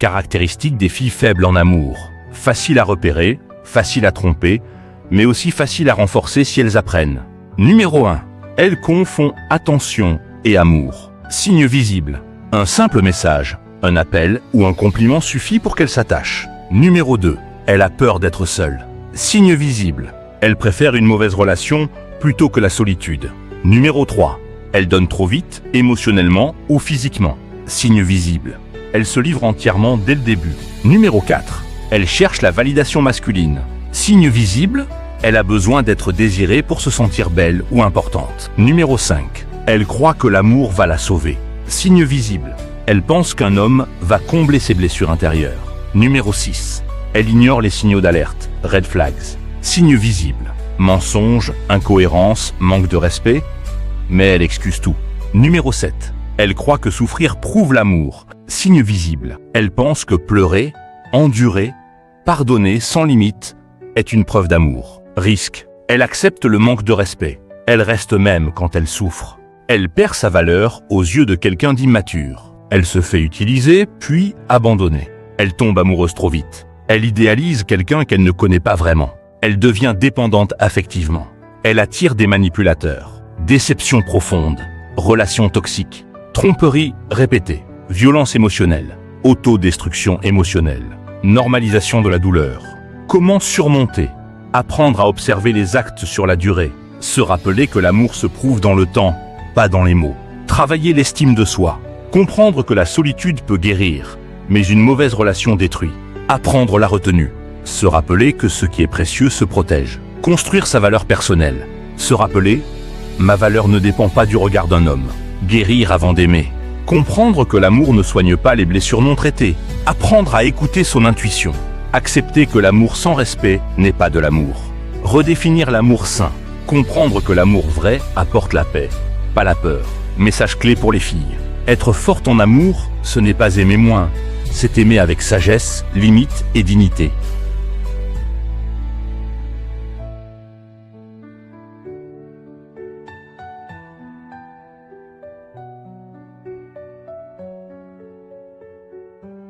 Caractéristique des filles faibles en amour. Facile à repérer, facile à tromper, mais aussi facile à renforcer si elles apprennent. Numéro 1. Elles confondent attention et amour. Signe visible. Un simple message, un appel ou un compliment suffit pour qu'elle s'attache. Numéro 2. Elle a peur d'être seule. Signe visible. Elle préfère une mauvaise relation plutôt que la solitude. Numéro 3. Elle donne trop vite, émotionnellement ou physiquement. Signe visible. Elle se livre entièrement dès le début. Numéro 4. Elle cherche la validation masculine. Signe visible. Elle a besoin d'être désirée pour se sentir belle ou importante. Numéro 5. Elle croit que l'amour va la sauver. Signe visible. Elle pense qu'un homme va combler ses blessures intérieures. Numéro 6. Elle ignore les signaux d'alerte, red flags. Signe visible. Mensonge, incohérence, manque de respect. Mais elle excuse tout. Numéro 7. Elle croit que souffrir prouve l'amour. Signe visible. Elle pense que pleurer, endurer, pardonner sans limite est une preuve d'amour. Risque. Elle accepte le manque de respect. Elle reste même quand elle souffre. Elle perd sa valeur aux yeux de quelqu'un d'immature. Elle se fait utiliser, puis abandonner. Elle tombe amoureuse trop vite. Elle idéalise quelqu'un qu'elle ne connaît pas vraiment. Elle devient dépendante affectivement. Elle attire des manipulateurs. Déception profonde. Relations toxiques. Tromperie répétée. Violence émotionnelle. Autodestruction émotionnelle. Normalisation de la douleur. Comment surmonter? Apprendre à observer les actes sur la durée. Se rappeler que l'amour se prouve dans le temps, pas dans les mots. Travailler l'estime de soi. Comprendre que la solitude peut guérir, mais une mauvaise relation détruit. Apprendre la retenue. Se rappeler que ce qui est précieux se protège. Construire sa valeur personnelle. Se rappeler, ma valeur ne dépend pas du regard d'un homme. Guérir avant d'aimer. Comprendre que l'amour ne soigne pas les blessures non traitées. Apprendre à écouter son intuition. Accepter que l'amour sans respect n'est pas de l'amour. Redéfinir l'amour sain. Comprendre que l'amour vrai apporte la paix, pas la peur. Message clé pour les filles. Être forte en amour, ce n'est pas aimer moins, c'est aimer avec sagesse, limite et dignité.